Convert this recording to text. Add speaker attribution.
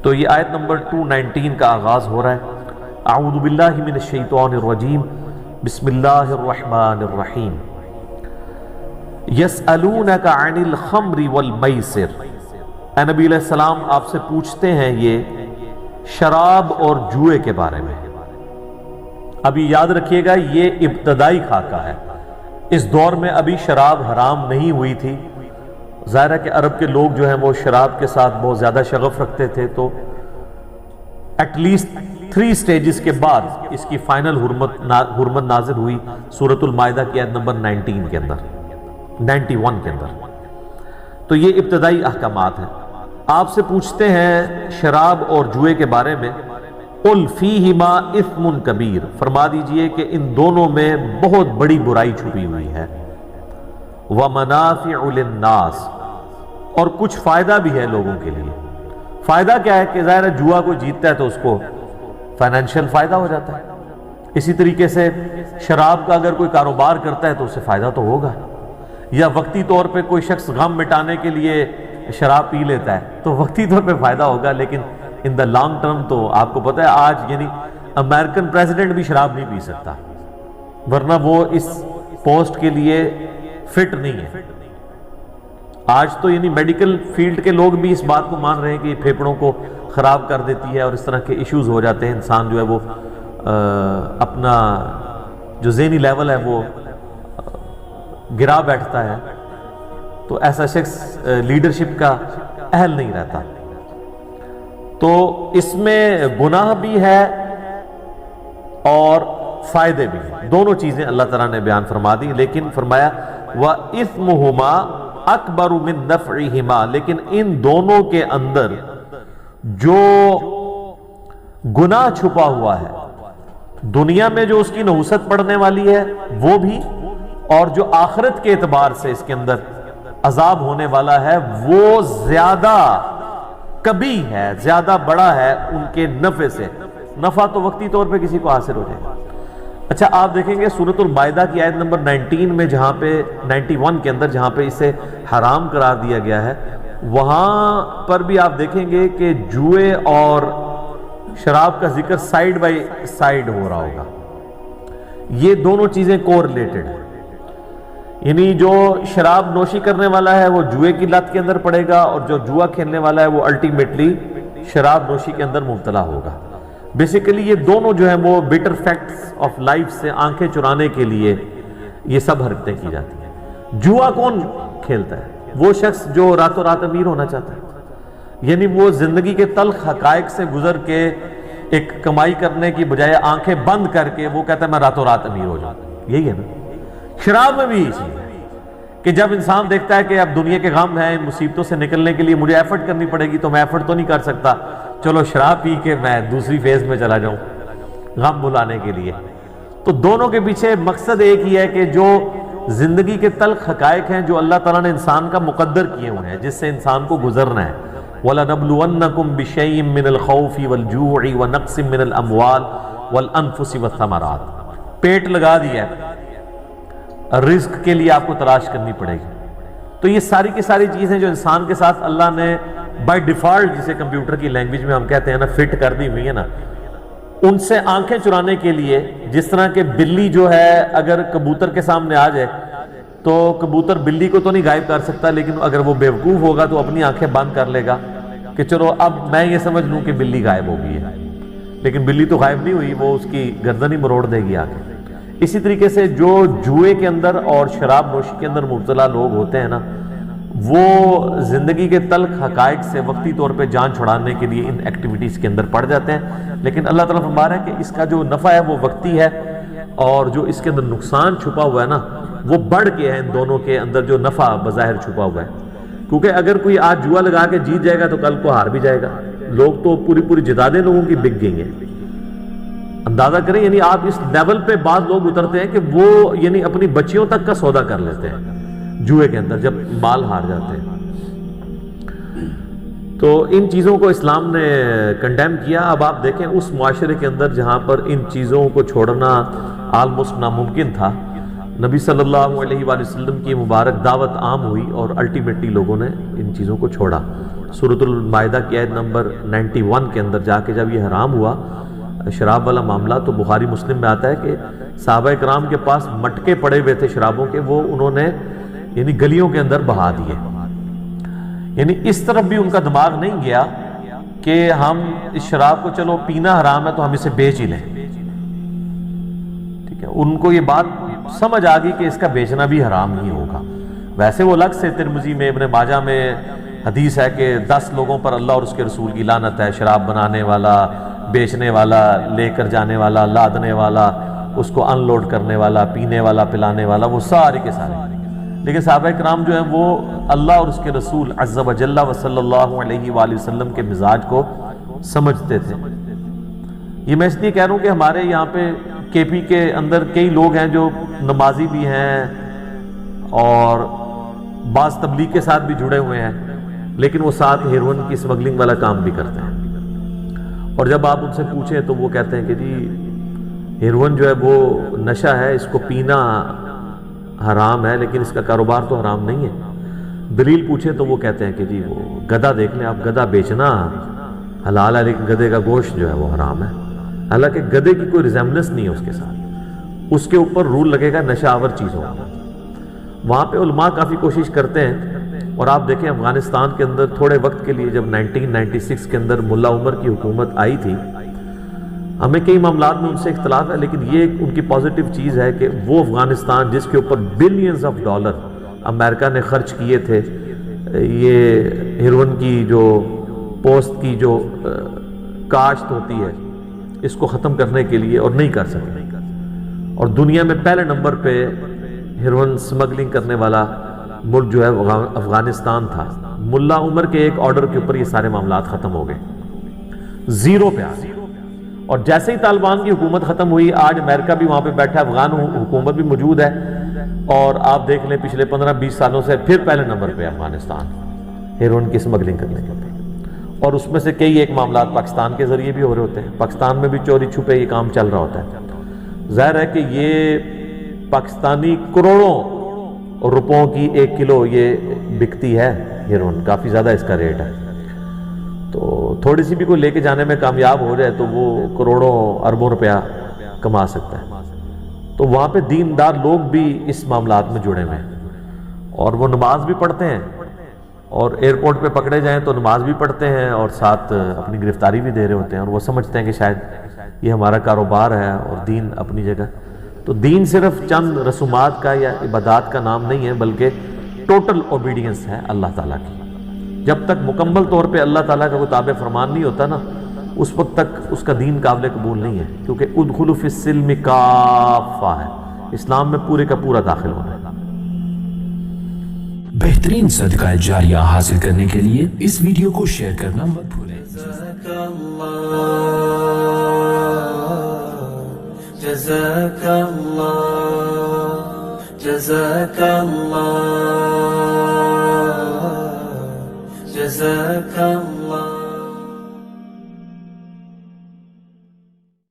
Speaker 1: تو یہ آیت نمبر 219 کا آغاز ہو رہا ہے۔ اعوذ باللہ من الشیطان الرجیم، بسم اللہ الرحمن الرحیم۔ یسألونک عن الخمر والمیسر، اے نبی علیہ السلام آپ سے پوچھتے ہیں یہ شراب اور جوئے کے بارے میں۔ ابھی یاد رکھیے گا یہ ابتدائی خاکہ ہے، اس دور میں ابھی شراب حرام نہیں ہوئی تھی۔ ظاہر ہے کہ عرب کے لوگ جو ہیں وہ شراب کے ساتھ بہت زیادہ شغف رکھتے تھے، تو ایٹ لیسٹ 3 سٹیجز کے بعد اس کی فائنل حرمت نازل ہوئی سورۃ المائدہ کی آیت نمبر 91 کے اندر۔ تو یہ ابتدائی احکامات ہیں۔ آپ سے پوچھتے ہیں شراب اور جوئے کے بارے میں، قل فیہما اثم کبیر، فرما دیجئے کہ ان دونوں میں بہت بڑی برائی چھپی ہوئی ہے، ومنافع للناس، اور کچھ فائدہ بھی ہے لوگوں کے لیے۔ فائدہ کیا ہے کہ ظاہر ہے جوا کوئی جیتتا ہے تو اس کو فائنینشیل فائدہ ہو جاتا ہے، اسی طریقے سے شراب کا اگر کوئی کاروبار کرتا ہے تو اسے فائدہ تو ہوگا، یا وقتی طور پہ کوئی شخص غم مٹانے کے لیے شراب پی لیتا ہے تو وقتی طور پہ فائدہ ہوگا، لیکن ان دا لانگ ٹرم تو آپ کو پتہ ہے آج یعنی امریکن پریزیڈنٹ بھی شراب نہیں پی سکتا، ورنہ وہ اس پوسٹ کے لیے فٹ نہیں ہے۔ آج تو یعنی میڈیکل فیلڈ کے لوگ بھی اس بات کو مان رہے ہیں کہ یہ پھیپھڑوں کو خراب کر دیتی ہے اور اس طرح کے ایشوز ہو جاتے ہیں، انسان جو ہے وہ اپنا جو ذہنی لیول ہے وہ گرا بیٹھتا ہے، تو ایسا شخص لیڈرشپ کا اہل نہیں رہتا۔ تو اس میں گناہ بھی ہے اور فائدے بھی ہیں، دونوں چیزیں اللہ تعالیٰ نے بیان فرما دی، لیکن فرمایا وَإِثْمُهُمَا أَكْبَرُ مِن نَفْعِهِمَا، لیکن ان دونوں کے اندر جو گناہ چھپا ہوا ہے، دنیا میں جو اس کی نحوست پڑنے والی ہے وہ بھی، اور جو آخرت کے اعتبار سے اس کے اندر عذاب ہونے والا ہے وہ زیادہ کبھی ہے، زیادہ بڑا ہے ان کے نفع سے۔ نفع تو وقتی طور پہ کسی کو حاصل ہو جائے گا۔ اچھا آپ دیکھیں گے سورۃ المائدہ کی آیت نمبر 19 میں جہاں پہ 91 کے اندر جہاں پہ اسے حرام قرار دیا گیا ہے، وہاں پر بھی آپ دیکھیں گے کہ جوئے اور شراب کا ذکر سائیڈ بائی سائیڈ ہو رہا ہوگا۔ یہ دونوں چیزیں کو ریلیٹڈ ہیں، یعنی جو شراب نوشی کرنے والا ہے وہ جوئے کی لت کے اندر پڑے گا، اور جو جوا کھیلنے والا ہے وہ الٹیمیٹلی شراب نوشی کے اندر مبتلا ہوگا۔ بیسیکلی یہ دونوں جو ہیں وہ بیٹر فیکٹس آف لائف سے آنکھیں چرانے کے لیے یہ سب حرکتیں کی جاتی ہیں۔ جوا کون کھیلتا ہے؟ وہ شخص جو راتوں رات امیر ہونا چاہتا ہے، یعنی وہ زندگی کے تلخ حقائق سے گزر کے ایک کمائی کرنے کی بجائے آنکھیں بند کر کے وہ کہتا ہے میں راتوں رات امیر ہو جاؤں۔ یہی ہے نا، شراب میں بھی یہ چیز ہے کہ جب انسان دیکھتا ہے کہ اب دنیا کے غم ہیں، ان مصیبتوں سے نکلنے کے لیے مجھے ایفرٹ کرنی پڑے گی، تو میں ایفرٹ تو نہیں کر سکتا، چلو شراب پی کے میں دوسری فیز میں چلا جاؤں غم بھلانے کے لیے۔ تو دونوں کے پیچھے مقصد ایک ہی ہے کہ جو زندگی کے تلخ حقائق ہیں جو اللہ تعالیٰ نے انسان کا مقدر کیے ہوئے ہیں، جس سے انسان کو گزرنا ہے، وَلَنَبْلُوَنَّكُمْ بِشَيْءٍ مِّنَ الْخَوْفِ وَالْجُوعِ وَنَقْصٍ مِّنَ الْأَمْوَالِ وَالْأَنفُسِ وَالثَّمَرَاتِ، پیٹ لگا دیا ہے، رزق کے لیے آپ کو تلاش کرنی پڑے گی۔ تو یہ ساری کی ساری چیزیں جو انسان کے ساتھ اللہ نے بائی ڈیفالٹ، جسے کمپیوٹر کی لینگویج میں ہم کہتے ہیں نا فٹ کر دی ہوئی ہے نا، ان سے آنکھیں چرانے کے لیے، جس طرح کہ بلی جو ہے اگر کبوتر کے سامنے آ جائے تو کبوتر بلی کو تو نہیں غائب کر سکتا، لیکن اگر وہ بیوقوف ہوگا تو اپنی آنکھیں بند کر لے گا کہ چلو اب میں یہ سمجھ لوں کہ بلی غائب ہو گئی ہے، لیکن بلی تو غائب نہیں ہوئی، وہ اس کی گردن ہی مروڑ دے گی آگے۔ اسی طریقے سے جو جوئے کے اندر اور شراب نوشی کے اندر مبتلا لوگ ہوتے ہیں نا، وہ زندگی کے تلخ حقائق سے وقتی طور پہ جان چھڑانے کے لیے ان ایکٹیویٹیز کے اندر پڑ جاتے ہیں، لیکن اللہ تعالیٰ فرما رہا ہے کہ اس کا جو نفع ہے وہ وقتی ہے، اور جو اس کے اندر نقصان چھپا ہوا ہے نا وہ بڑھ کے ہے ان دونوں کے اندر جو نفع بظاہر چھپا ہوا ہے۔ کیونکہ اگر کوئی آج جوا لگا کے جیت جائے گا تو کل کو ہار بھی جائے گا۔ لوگ تو پوری جدادیں لوگوں کی بک گئی ہیں، اندازہ کریں، یعنی آپ اس لیول پہ بعض لوگ اترتے ہیں کہ وہ یعنی اپنی بچیوں تک کا سودا کر لیتے ہیں جوئے کے اندر جب مال ہار جاتے ہیں۔ تو ان چیزوں کو اسلام نے کنڈیم کیا۔ اب آپ دیکھیں اس معاشرے کے اندر جہاں پر ان چیزوں کو چھوڑنا آلموسٹ ناممکن تھا، نبی صلی اللہ علیہ وآلہ وسلم کی مبارک دعوت عام ہوئی اور الٹیمیٹلی لوگوں نے ان چیزوں کو چھوڑا۔ سورۃ المائدہ کی آیت نمبر 91 کے اندر جا کے جب یہ حرام ہوا شراب والا معاملہ، تو بخاری مسلم میں آتا ہے کہ صحابہ کرام کے پاس مٹکے پڑے ہوئے تھے شرابوں کے، وہ انہوں نے یعنی گلیوں کے اندر بہا دیے۔ یعنی اس طرف بھی ان کا دماغ نہیں گیا کہ ہم اس شراب کو چلو پینا حرام ہے تو ہم اسے بیچ ہی لیں، ٹھیک ہے، ان کو یہ بات سمجھ آ گئی کہ اس کا بیچنا بھی حرام ہی ہوگا۔ ویسے وہ الگ سے ترمذی میں ابن ماجہ میں حدیث ہے کہ 10 لوگوں پر اللہ اور اس کے رسول کی لعنت ہے، شراب بنانے والا، بیچنے والا، لے کر جانے والا، لادنے والا، اس کو ان لوڈ کرنے والا، پینے والا، پلانے والا، وہ سارے کے سارے۔ لیکن صحابہ کرام جو ہیں وہ اللہ اور اس کے رسول عز و جل و صلی اللہ علیہ وآلہ وسلم کے مزاج کو سمجھتے تھے۔ یہ میں اس لیے کہہ رہا ہوں کہ ہمارے یہاں پہ کے پی کے اندر کئی لوگ ہیں جو نمازی بھی ہیں اور بعض تبلیغ کے ساتھ بھی جڑے ہوئے ہیں، لیکن وہ ساتھ ہیروئن کی اسمگلنگ والا کام بھی کرتے ہیں، اور جب آپ ان سے پوچھیں تو وہ کہتے ہیں کہ جی ہیروئن جو ہے وہ نشہ ہے، اس کو پینا حرام ہے لیکن اس کا کاروبار تو حرام نہیں ہے۔ دلیل پوچھیں تو وہ کہتے ہیں کہ جی وہ گدھا دیکھ لیں آپ، گدھا بیچنا حلال ہے لیکن گدھے کا گوشت جو ہے وہ حرام ہے، حالانکہ گدھے کی کوئی ریزیمبلنس نہیں ہے اس کے ساتھ، اس کے اوپر رول لگے گا نشہ آور چیز ہوگا۔ وہاں پہ علماء کافی کوشش کرتے ہیں، اور آپ دیکھیں افغانستان کے اندر تھوڑے وقت کے لیے جب 1996 کے اندر ملا عمر کی حکومت آئی تھی، ہمیں کئی معاملات میں ان سے اختلاف ہے، لیکن یہ ان کی پازیٹیو چیز ہے کہ وہ افغانستان جس کے اوپر بلینز آف ڈالر امریکہ نے خرچ کیے تھے یہ ہیروئن کی جو پوسٹ کی جو کاشت ہوتی ہے اس کو ختم کرنے کے لیے، اور نہیں کر سکے، اور دنیا میں پہلے نمبر پہ ہیروئن سمگلنگ کرنے والا ملک جو ہے افغانستان تھا۔ ملا عمر کے ایک آرڈر کے اوپر یہ سارے معاملات ختم ہو گئے، زیرو پہ آ گئے، اور جیسے ہی طالبان کی حکومت ختم ہوئی آج امریکہ بھی وہاں پہ بیٹھا ہے، افغان حکومت بھی موجود ہے، اور آپ دیکھ لیں پچھلے 15-20 سالوں سے پھر پہلے نمبر پہ افغانستان ہیروئن کی سمگلنگ کرنے کے لیے، اور اس میں سے کئی ایک معاملات پاکستان کے ذریعے بھی ہو رہے ہوتے ہیں، پاکستان میں بھی چوری چھپے یہ کام چل رہا ہوتا ہے۔ ظاہر ہے کہ یہ پاکستانی کروڑوں روپوں کی 1 کلو یہ بکتی ہے ہیروئن، کافی زیادہ اس کا ریٹ ہے، تو تھوڑی سی بھی کوئی لے کے جانے میں کامیاب ہو جائے تو وہ کروڑوں اربوں روپیہ کما سکتا ہے۔ تو وہاں پہ دیندار لوگ بھی اس معاملات میں جڑے ہوئے ہیں، اور وہ نماز بھی پڑھتے ہیں، اور ایئرپورٹ پہ پکڑے جائیں تو نماز بھی پڑھتے ہیں اور ساتھ اپنی گرفتاری بھی دے رہے ہوتے ہیں، اور وہ سمجھتے ہیں کہ شاید یہ ہمارا کاروبار ہے اور دین اپنی جگہ۔ تو دین صرف چند رسومات کا یا عبادات کا نام نہیں ہے، بلکہ ٹوٹل اوبیڈینس ہے اللہ تعالیٰ کی۔ جب تک مکمل طور پہ اللہ تعالیٰ کا کوئی تابع فرمان نہیں ہوتا نا، اس وقت تک اس کا دین قابل قبول نہیں ہے، کیونکہ ادخلوا فی السلم کافہ ہے، اسلام میں پورے کا پورا داخل ہونا ہے۔
Speaker 2: بہترین صدقہ جاریہ حاصل کرنے کے لیے اس ویڈیو کو شیئر کرنا مت بھولیں۔
Speaker 3: جزاک اللہ، جزاک اللہ،